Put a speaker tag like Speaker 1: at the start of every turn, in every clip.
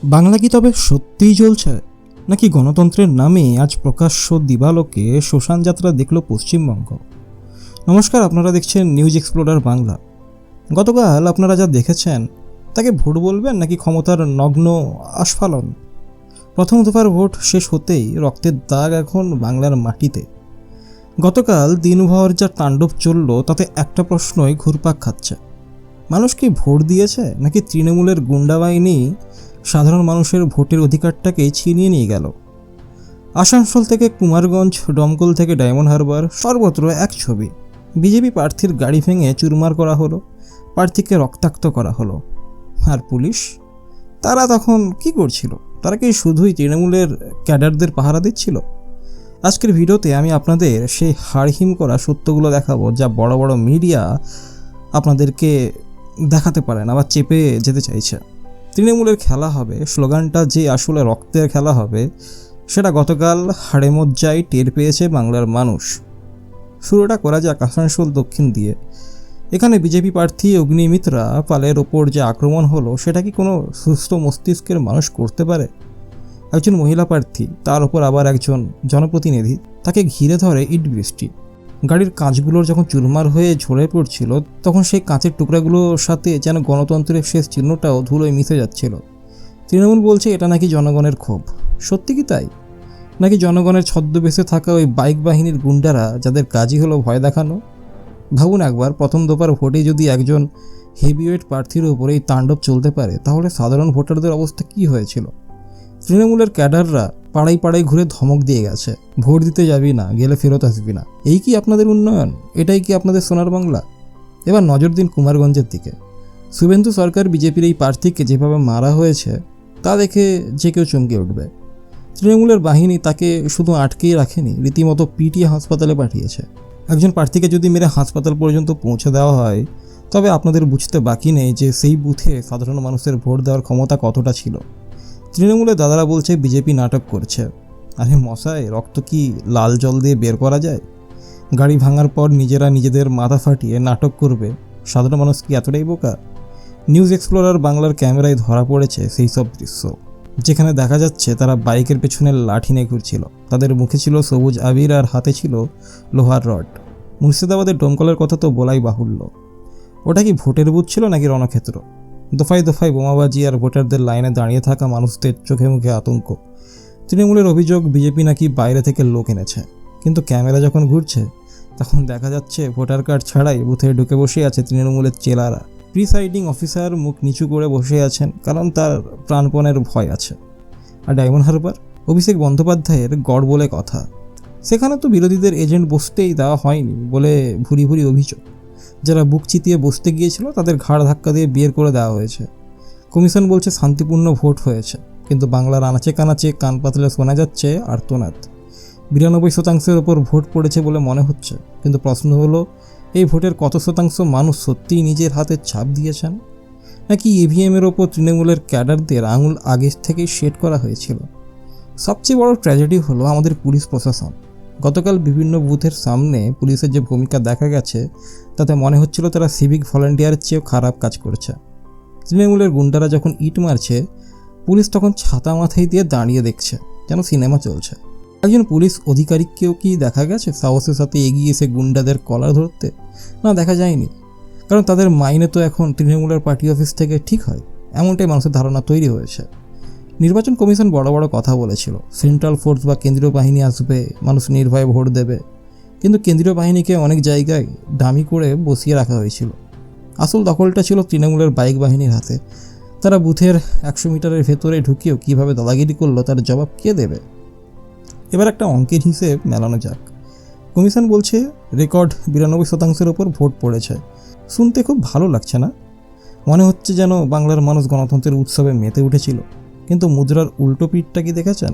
Speaker 1: বাংলা কি তবে সত্যিই জ্বলছে, নাকি গণতন্ত্রের নামে আজ প্রকাশ্য দিবালোকে শ্মশান যাত্রা দেখল পশ্চিমবঙ্গ? নমস্কার, আপনারা দেখছেন নিউজ এক্সপ্লোরার বাংলা। গতকাল আপনারা যা দেখেছেন তাকে ভোট বলবেন নাকি ক্ষমতার নগ্ন আস্ফালন? প্রথম দফার ভোট শেষ হতেই রক্তের দাগ এখন বাংলার মাটিতে। গতকাল দিনভর যা তাণ্ডব চলল তাতে একটা প্রশ্নই ঘুরপাক খাচ্ছে: মানুষ কি ভোট দিয়েছে, নাকি তৃণমূলের গুন্ডা বাহিনী সাধারণ মানুষের ভোটের অধিকারটাকেই ছিনিয়ে নিয়ে গেল? আসানসোল থেকে কুমারগঞ্জ, দমকল থেকে ডায়মন্ড হারবার, সর্বত্র এক ছবি। বিজেপি প্রার্থীর গাড়ি ভেঙে চুরমার করা হলো, প্রার্থীকে রক্তাক্ত করা হলো। আর পুলিশ, তারা তখন কি করছিল? তারা কি শুধুই তৃণমূলের ক্যাডারদের পাহারা দিচ্ছিল? আজকের ভিডিওতে আমি আপনাদের সেই হাড়হিম করা সত্যগুলো দেখাবো, যা বড় বড় মিডিয়া আপনাদেরকে দেখাতে পারে না বা চেপে যেতে চাইছে। তৃণমূলের খেলা হবে, স্লোগানটা যে আসলে রক্তের খেলা হবে, সেটা গতকাল হাড়ে মজ্জায় টের পেয়েছে বাংলার মানুষ। শুরুটা করা যাক আসানসোল দক্ষিণ দিয়ে। এখানে বিজেপি প্রার্থী অগ্নিমিত্রা পালের ওপর যে আক্রমণ হলো, সেটা কি কোনো সুস্থ মস্তিষ্কের মানুষ করতে পারে? একজন মহিলা প্রার্থী, তার ওপর আবার একজন জনপ্রতিনিধি, তাকে ঘিরে ধরে ইট বৃষ্টি। গাড়ির কাঁচগুলোর যখন চুরমার হয়ে ঝরে পড়ছিল, তখন সেই কাঁচের টুকরাগুলোর সাথে যেন গণতন্ত্রের শেষ চিহ্নটাও ধুলোয় মিশে যাচ্ছিল। তৃণমূল বলছে এটা নাকি জনগণের ক্ষোভ। সত্যি কি তাই? নাকি জনগণের ছদ্মবেশে থাকা ওই বাইক বাহিনীর গুন্ডারা, যাদের কাজই হলো ভয় দেখানো? ভাবুন একবার, প্রথম দফার ভোটে যদি একজন হেভিওয়েট প্রার্থীর ওপর এই তাণ্ডব চলতে পারে, তাহলে সাধারণ ভোটারদের অবস্থা কী হয়েছিল? তৃণমূলের ক্যাডাররা পাড়ায় পাড়ায় ঘুরে ধমক দিয়ে গেছে, ভোট দিতে যাবি না, গেলে ফেরত আসবি না। এই কি আপনাদের উন্নয়ন? এটাই কি আপনাদের সোনার বাংলা? এবার নজর দিন কুমারগঞ্জের দিকে। শুভেন্দু সরকার বিজেপির এই প্রার্থীকে যেভাবে মারা হয়েছে, তা দেখে যে কেউ চমকে উঠবে। তৃণমূলের বাহিনী তাকে শুধু আটকেই রাখেনি, রীতিমতো পিটিয়ে হাসপাতালে পাঠিয়েছে। একজন প্রার্থীকে যদি মেরে হাসপাতাল পর্যন্ত পৌঁছে দেওয়া হয়, তবে আপনাদের বুঝতে বাকি নেই যে সেই বুথে সাধারণ মানুষের ভোট দেওয়ার ক্ষমতা কতটা ছিল। তৃণমূলের দাদারা বলছে বিজেপি নাটক করছে। আরে মশাই, রক্ত কি লাল জল দিয়ে বের করা যায়? গাড়ি ভাঙার পর নিজেরা নিজেদের মাথা ফাটিয়ে নাটক করবে? সাধারণ মানুষ কি এতটাই বোকা? নিউজ এক্সপ্লোরার বাংলার ক্যামেরায় ধরা পড়েছে সেই সব দৃশ্য, যেখানে দেখা যাচ্ছে তারা বাইকের পেছনে লাঠি নিয়ে ঘুরছিল। তাদের মুখে ছিল সবুজ আবির আর হাতে ছিল লোহার রড। মুর্শিদাবাদের দমকলের কথা তো বলাই বাহুল্য। ওটা কি ভোটের বুথ ছিল নাকি রণক্ষেত্র? দফায় দফায় বোমাবাজি আর ভোটারদের লাইনে দাঁড়িয়ে থাকা মানুষদের চোখে মুখে আতঙ্ক। তৃণমূলের অভিযোগ বিজেপি নাকি বাইরে থেকে লোক এনেছে, কিন্তু ক্যামেরা যখন ঘুরছে তখন দেখা যাচ্ছে ভোটার কার্ড ছাড়াই বুথে ঢুকে বসে আছে তৃণমূলের চেলারা। প্রিসাইডিং অফিসার মুখ নিচু করে বসে আছেন, কারণ তার প্রাণপণের ভয় আছে। আর ডায়মন্ড হারবার, অভিষেক বন্দ্যোপাধ্যায়ের গড় বলে কথা, সেখানে তো বিরোধীদের এজেন্ট বসতেই দেওয়া হয়নি বলে ভুরি ভুরি অভিযোগ। যারা বুক চিতিয়ে বসতে গিয়েছিল তাদের ঘাড় ধাক্কা দিয়ে বের করে দেওয়া হয়েছে। কমিশন বলছে শান্তিপূর্ণ ভোট হয়েছে, কিন্তু বাংলার আনাচে কানাচে কান পাতলে শোনা যাচ্ছে আর্তনাদ। 92% ওপর ভোট পড়েছে বলে মনে হচ্ছে, কিন্তু প্রশ্ন হলো, এই ভোটের কত শতাংশ মানুষ সত্যিই নিজের হাতে ছাপ দিয়েছেন, নাকি ইভিএমের ওপর তৃণমূলের ক্যাডারদের আঙুল আগে থেকেই সেট করা হয়েছিল? সবচেয়ে বড় ট্র্যাজেডি হলো আমাদের পুলিশ প্রশাসন। গতকাল বিভিন্ন বুথের সামনে পুলিশের যে ভূমিকা দেখা গেছে, তাতে মনে হচ্ছিল তারা সিভিক ভলান্টিয়ারের চেয়েও খারাপ কাজ করছে। তৃণমূলের গুন্ডারা যখন ইট মারছে, পুলিশ তখন ছাতা মাথায় দিয়ে দাঁড়িয়ে দেখছে, যেন সিনেমা চলছে। একজন পুলিশ অধিকারিককেও কি দেখা গেছে সাহসের সাথে এগিয়ে এসে গুন্ডাদের কলার ধরতে? না, দেখা যায়নি, কারণ তাদের মাইনে তো এখন তৃণমূলের পার্টি অফিস থেকে ঠিক হয়, এমনটাই মানুষের ধারণা তৈরি হয়েছে। নির্বাচন কমিশন বড় বড় কথা বলেছিল, সেন্ট্রাল ফোর্স বা কেন্দ্রীয় বাহিনী আসবে, মানুষ নির্ভয়ে ভোট দেবে, কিন্তু কেন্দ্রীয় বাহিনীকে অনেক জায়গায় দামি করে বসিয়ে রাখা হয়েছিল। আসল দখলটা ছিল তৃণমূলের বাইক বাহিনীর হাতে। তারা বুথের 100 মিটারের ভেতরে ঢুকিয়েও কীভাবে দাদাগিরি করলো, তার জবাব কে দেবে? এবার একটা অঙ্কের হিসেব মেলানো যাক। কমিশন বলছে রেকর্ড 92% ওপর ভোট পড়েছে। শুনতে খুব ভালো লাগছে না? মনে হচ্ছে যেন বাংলার মানুষ গণতন্ত্রের উৎসবে মেতে উঠেছিল। কিন্তু মুদ্রার উল্টো পিঠটা কি দেখেছেন?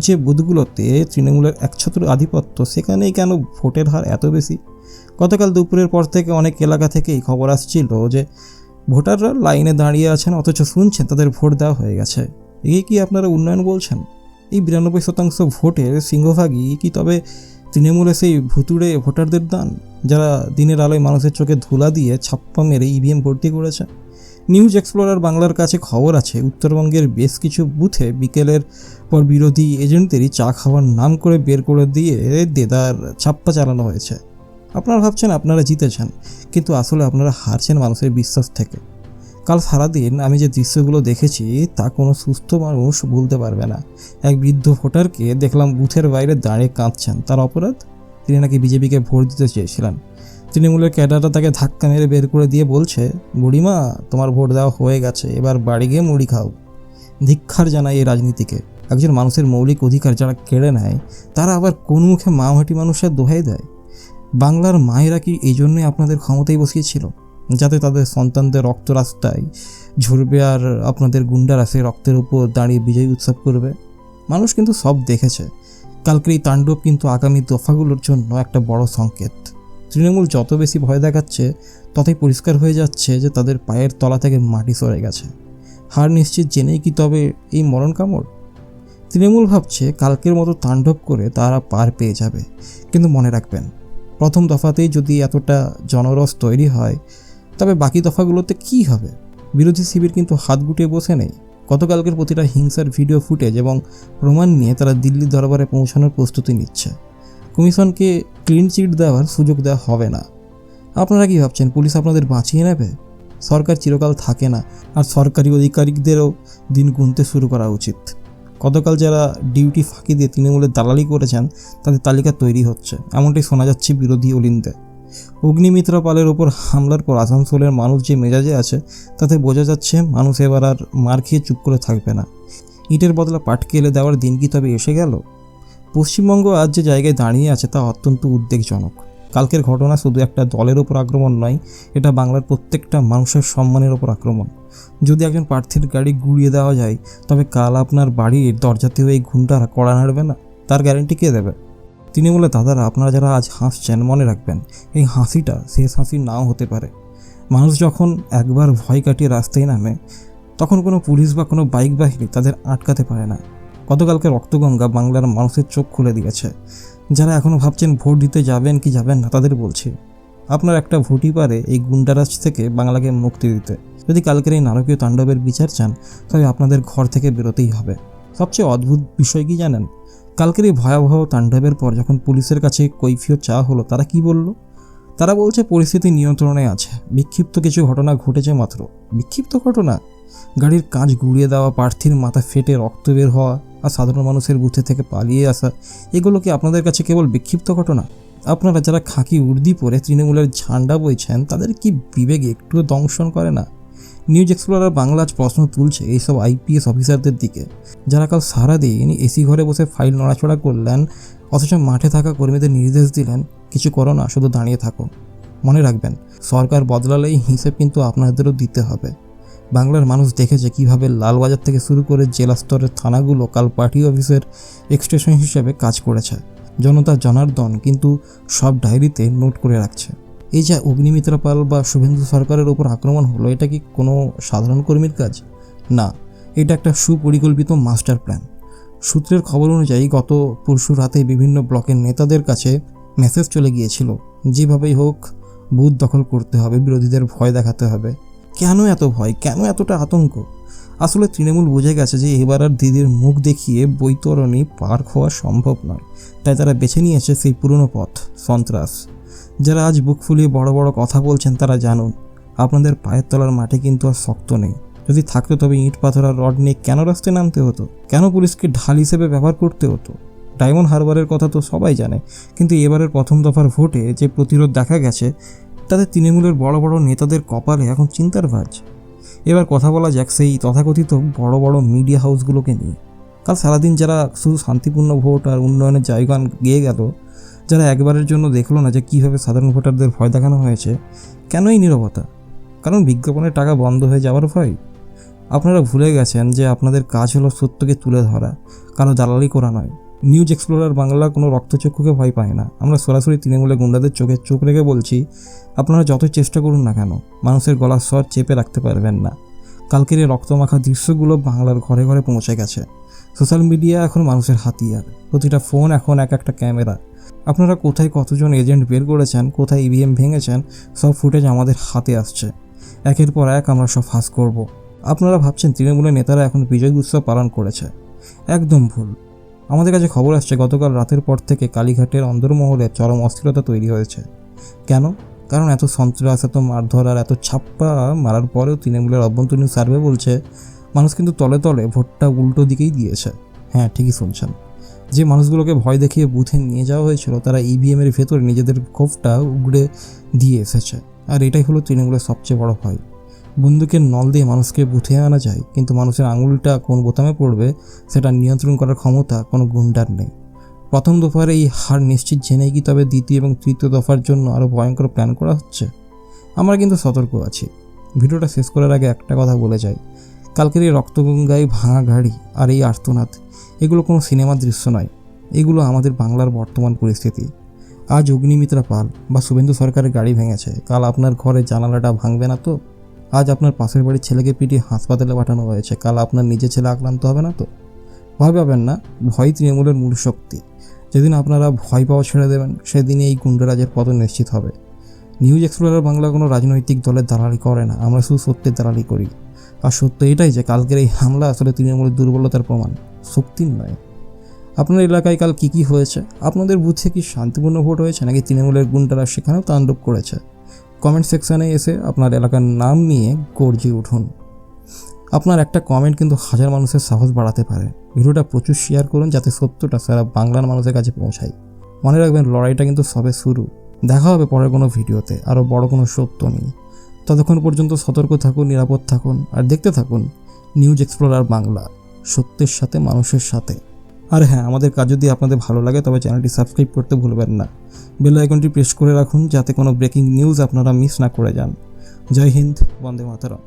Speaker 1: যে বুথগুলোতে তৃণমূলের একছত্র আধিপত্য, সেখানেই কেন ভোটের হার এত বেশি? গতকাল দুপুরের পর থেকে অনেক এলাকা থেকেই খবর আসছিল যে ভোটাররা লাইনে দাঁড়িয়ে আছেন, অথচ শুনছেন তাদের ভোট দেওয়া হয়ে গেছে। এই কি আপনারা উন্নয়ন বলছেন? এই 92% ভোটের সিংহভাগই কি তবে তৃণমূলে সেই ভুতুড়ে ভোটারদের দান, যারা দিনের আলোয় মানুষের চোখে ধুলা দিয়ে ছাপ্পা মেরে ইভিএম ভর্তি করেছে? নিউজ এক্সপ্লোরার বাংলার কাছে খবর আছে উত্তরবঙ্গের বেশ কিছু বুথে বিকেলের পর বিরোধী এজেন্টদেরই চা খাওয়ার নাম করে বের করে দিয়ে দেদার ছাপ্পা চালানো হয়েছে। আপনারা ভাবছেন আপনারা জিতেছেন, কিন্তু আসলে আপনারা হারছেন মানুষের বিশ্বাস থেকে। কাল সারাদিন আমি যে দৃশ্যগুলো দেখেছি তা কোনো সুস্থ মানুষ ভুলতে পারবে না। এক বৃদ্ধ ভোটারকে দেখলাম বুথের বাইরে দাঁড়িয়ে কাঁদছেন। তার অপরাধ, তিনি নাকি বিজেপিকে ভোট দিতে চেয়েছিলেন। তৃণমূলের ক্যাডাররা তাকে ধাক্কা মেরে বের করে দিয়ে বলছে, বুড়িমা তোমার ভোট দেওয়া হয়ে গেছে, এবার বাড়ি গিয়ে মুড়ি খাও। ধিক্কার জানায় এই রাজনীতিকে। একজন মানুষের মৌলিক অধিকার যারা কেড়ে নেয় তারা আবার কোন মুখে মাওহাটি মানুষের দোহাই দেয়? বাংলার মায়েরা কি এই জন্যই আপনাদের ক্ষমতায় বসিয়েছিল, যাতে তাদের সন্তানদের রক্ত রাস্তায় ঝরবে আর আপনাদের গুন্ডারা সেই রক্তের উপর দাঁড়িয়ে বিজয় উৎসব করবে? মানুষ কিন্তু সব দেখেছে। কালকের এই তাণ্ডব কিন্তু আগামী দফাগুলোর জন্য একটা বড় সংকেত। তৃণমূল যত বেশি ভয় দেখাচ্ছে ততই পরিষ্কার হয়ে যাচ্ছে যে তাদের পায়ের তলা থেকে মাটি সরে গেছে। হার নিশ্চিত জেনেই কি তবে এই মরণ কামড়? তৃণমূল ভাবছে কালকের মতো তাণ্ডব করে তারা পার পেয়ে যাবে, কিন্তু মনে রাখবেন, প্রথম দফাতেই যদি এতটা জনরস তৈরি হয় তবে বাকি দফাগুলোতে কি হবে? বিরোধী শিবির কিন্তু হাত গুটিয়ে বসে নেই। গতকালকের প্রতিটা হিংসার ভিডিও ফুটেজ এবং প্রমাণ নিয়ে তারা দিল্লি দরবারে পৌঁছানোর প্রস্তুতি নিচ্ছে। কমিশনকে ক্লিন চিট দেওয়ার সুযোগ দেওয়া হবে না। আপনারা কি ভাবছেন পুলিশ আপনাদের বাঁচিয়ে নেবে? সরকার চিরকাল থাকে না, আর সরকারি অধিকারিকদেরও দিন গুনতে শুরু করা উচিত। গতকাল যারা ডিউটি ফাঁকি দিয়ে তৃণমূলের দালালি করেছেন তাদের তালিকা তৈরি হচ্ছে, এমনটাই শোনা যাচ্ছে বিরোধী অলিন্দে। অগ্নিমিত্রা পালের ওপর হামলার পর আসানসোলের মানুষ যে মেজাজে আছে তাতে বোঝা যাচ্ছে মানুষ এবার আর মার খেয়ে চুপ করে থাকবে না। ইটের বদলা পাটকেলে দেওয়ার দিন কি তবে এসে গেল? পশ্চিমবঙ্গ আজ যে জায়গায় দাঁড়িয়ে আছে তা অত্যন্ত উদ্বেগজনক। কালকের ঘটনা শুধু একটা দলের ওপর আক্রমণ নয়, এটা বাংলার প্রত্যেকটা মানুষের সম্মানের ওপর আক্রমণ। যদি একজন প্রার্থীর গাড়ি গুড়িয়ে দেওয়া যায় তবে কাল আপনার বাড়ির দরজাতেও এই ঘুমটারা কড়া নাড়বে না? তার গ্যারেন্টি কে দেবে? তৃণমূলে দাদারা, আপনারা যারা আজ হাসছেন মনে রাখবেন এই হাসিটা শেষ হাসি নাও হতে পারে। মানুষ যখন একবার ভয় কাটিয়ে রাস্তায় নামে তখন কোনো পুলিশ বা কোনো বাইক বাহিনী তাদের আটকাতে পারে না। গতকালকে রক্তগঙ্গা বাংলার মানুষের চোখ খুলে দিয়েছে। যারা এখনও ভাবছেন ভোট দিতে যাবেন কি যাবেন না, তাদের বলছি আপনার একটা ভোটই পারে এই গুন্ডারাজ থেকে বাংলাকে মুক্তি দিতে। যদি কালকের এই নারকীয় তাণ্ডবের বিচার চান তবে আপনাদের ঘর থেকে বেরোতেই হবে। সবচেয়ে অদ্ভুত বিষয় কি জানেন? কালকের এই ভয়াবহ তাণ্ডবের পর যখন পুলিশের কাছে কৈফিয়ত চাওয়া হলো, তারা কি বলল? তারা বলছে পরিস্থিতি নিয়ন্ত্রণে আছে, বিক্ষিপ্ত কিছু ঘটনা ঘটেছে মাত্র। বিক্ষিপ্ত ঘটনা? গাড়ির কাঁচ গুঁড়িয়ে দেওয়া, প্রার্থীর মাথা ফেটে রক্ত বের হওয়া আর সাধারণ মানুষের বুথে থেকে পালিয়ে আসা, এগুলো কি আপনাদের কাছে কেবল বিক্ষিপ্ত ঘটনা? আপনারা যারা খাকি উর্দি পরে তৃণমূলের ঝান্ডা বইছেন তাদের কি বিবেক একটুও দংশন করে না? নিউজ এক্সপ্লোরার বাংলা আজ প্রশ্ন তুলছে এইসব আইপিএস অফিসারদের দিকে, যারা কাল সারাদিন এসি ঘরে বসে ফাইল নড়াচড়া করলেন অথচ মাঠে থাকা কর্মীদের নির্দেশ দিলেন কিছু করো না, শুধু দাঁড়িয়ে থাকো। মনে রাখবেন, সরকার বদলালেই হিসেব কিন্তু আপনাদেরও দিতে হবে। বাংলার মানুষ দেখেছে কিভাবে লালবাজার থেকে শুরু করে জেলা স্তরের থানাগুলো কাল পার্টি অফিসের এক্সটেনশন হিসেবে কাজ করেছে। জনতা জনার্দন কিন্তু সব ডায়েরিতে নোট করে রাখছে। এই যে অগ্নিমিত্রা পাল বা শুভেন্দু সরকারের ওপর আক্রমণ হলো, এটা কি কোনো সাধারণ কর্মীর কাজ? না, এটা একটা সুপরিকল্পিত মাস্টার প্ল্যান। সূত্রের খবর অনুযায়ী গত পরশু রাতে বিভিন্ন ব্লকের নেতাদের কাছে মেসেজ চলে গিয়েছিল, যেভাবেই হোক বুথ দখল করতে হবে, বিরোধীদের ভয় দেখাতে হবে। কেন এত ভয়, কেন এতটা আতঙ্ক? আসলে তৃণমূল বুঝে গেছে যে এবার আর দিদির মুখ দেখিয়ে বৈতরণী পার হওয়া সম্ভব নয়, তাই তারা বেছে নিয়েছে সেই পুরনো পথ, সন্ত্রাস। যারা আজ বুক ফুলিয়ে বড় বড় কথা বলছেন তারা জানুন আপনাদের পায়ের তলার মাটি কিন্তু আর শক্ত নেই। যদি থাকতো তবে ইট পাথর আর রড নিয়ে কেন রাস্তায় নামতে হতো? কেন পুলিশকে ঢাল হিসেবে ব্যবহার করতে হতো? ডায়মন্ড হারবারের কথা তো সবাই জানে, কিন্তু এবারের প্রথম দফার ভোটে যে প্রতিরোধ দেখা গেছে তাতে তৃণমূলের বড় বড় নেতাদের কপালে এখন চিন্তার ভাঁজ। এবার কথা বলা যাক সেই তথাকথিত বড় বড় মিডিয়া হাউসগুলোকে নিয়ে। কাল সারাদিন যারা শুধু শান্তিপূর্ণ ভোট আর উন্নয়নের জায়গান গেয়ে গেল, যারা একবারের জন্য দেখলো না যে কীভাবে সাধারণ ভোটারদের ভয় দেখানো হয়েছে, কেন এই নীরবতা? কারণ বিজ্ঞাপনের টাকা বন্ধ হয়ে যাওয়ার ভয়? আপনারা ভুলে গেছেন যে আপনাদের কাজ হলো সত্যকে তুলে ধরা, কারো দালালি করা নয়। নিউজ এক্সপ্লোরার বাংলা কোনো রক্তচক্ষুকে ভয় পায় না। আমরা সরাসরি তৃণমূলের গুন্ডাদের চোখে চোখ রেখে বলছি, আপনারা যতই চেষ্টা করুন না কেন মানুষের গলার স্বর চেপে রাখতে পারবেন না। কালকের এই রক্তমাখা দৃশ্যগুলো বাংলার ঘরে ঘরে পৌঁছে গেছে। সোশ্যাল মিডিয়া এখন মানুষের হাতিয়ার, প্রতিটা ফোন এখন এক একটা ক্যামেরা। আপনারা কোথায় কতজন এজেন্ট বের করেছেন, কোথায় ইভিএম ভেঙেছেন, সব ফুটেজ আমাদের হাতে আসছে। একের পর এক আমরা সব ফাঁস করব। আপনারা ভাবছেন তৃণমূলের নেতারা এখন বিজয় উৎসব পালন করেছে, একদম ভুল। আমাদের কাছে খবর আসছে গতকাল রাতের পর থেকে কালীঘাটের অন্দরমহলে চরম অস্থিরতা তৈরি হয়েছে। কেন? কারণ এত সন্ত্রাস, এত মারধর আর এত ছাপ্পা মারার পরেও তৃণমূলের অভ্যন্তরীণ সার্ভে বলছে মানুষ কিন্তু তলে তলে ভোটটা উল্টো দিকেই দিয়েছে। হ্যাঁ, ঠিকই শুনছেন। যে মানুষগুলোকে ভয় দেখিয়ে বুথে নিয়ে যাওয়া হয়েছিল তারা ইভিএমের ভেতরে নিজেদের ক্ষোভটা উগড়ে দিয়ে এসেছে। আর এটাই হলো তৃণমূলের সবচেয়ে বড় ভয়। বন্দুকের নল দিয়ে মানুষকে বুথে আনা যায়, কিন্তু মানুষের আঙুলটা কোন বোতামে পড়বে সেটা নিয়ন্ত্রণ করার ক্ষমতা কোনো গুন্ডার নেই। প্রথম দফার এই হার নিশ্চিত জেনেই কি তবে দ্বিতীয় এবং তৃতীয় দফার জন্য আরও ভয়ঙ্কর প্ল্যান করা হচ্ছে? আমরা কিন্তু সতর্ক আছি। ভিডিওটা শেষ করার আগে একটা কথা বলে যাই, কালকের এই রক্তগঙ্গায় ভাঙা গাড়ি আর এই আর্তনাদ, এগুলো কোনো সিনেমার দৃশ্য নয়, এগুলো আমাদের বাংলার বর্তমান পরিস্থিতি। আজ অগ্নিমিত্রা পাল বা শুভেন্দু সরকারের গাড়ি ভেঙেছে, কাল আপনার ঘরে জানালাটা ভাঙবে না তো? আজ আপনার পাশের বাড়ির ছেলেকে পিটিয়ে হাসপাতালে পাঠানো হয়েছে, কাল আপনার নিজের ছেলে আক্রান্ত হবে না তো? ভয় পাবেন না, ভয় তৃণমূলের মূল শক্তি। যেদিন আপনারা ভয় পাওয়া ছেড়ে দেবেন সেদিনই এই গুন্ডারাজের পতন নিশ্চিত হবে। নিউজ এক্সপ্লোরার বাংলা কোনো রাজনৈতিক দলের দালালি করে না, আমরা শুধু সত্যের দালালি করি। আর সত্য এটাই যে কালকের এই হামলা আসলে তৃণমূলের দুর্বলতার প্রমাণ, শক্তির নয়। আপনার এলাকায় কাল কী হয়েছে? আপনাদের বুথে কি শান্তিপূর্ণ ভোট হয়েছে, নাকি তৃণমূলের গুন্ডারা সেখানেও তাণ্ডব করেছে? কমেন্ট সেকশানে এসে আপনার এলাকার নাম নিয়ে গর্জে উঠুন। আপনার একটা কমেন্ট কিন্তু হাজার মানুষের সাহস বাড়াতে পারে। ভিডিওটা প্রচুর শেয়ার করুন যাতে সত্যটা সারা বাংলার মানুষের কাছে পৌঁছায়। মনে রাখবেন, লড়াইটা কিন্তু সবে শুরু। দেখা হবে পরের কোনো ভিডিওতে আরও বড় কোনো সত্য নিয়ে। ততক্ষণ পর্যন্ত সতর্ক থাকুন, নিরাপদ থাকুন আর দেখতে থাকুন নিউজ এক্সপ্লোরার বাংলা, সত্যের সাথে মানুষের সাথে। আর হ্যাঁ, আমাদের কাজ যদি আপনাদের ভালো লাগে তবে চ্যানেলটি সাবস্ক্রাইব করতে ভুলবেন না। বেল আইকনটি প্রেস করে রাখুন যাতে কোনো ব্রেকিং নিউজ আপনারা মিস না করে যান। জয় হিন্দ, বন্দে মাতরম।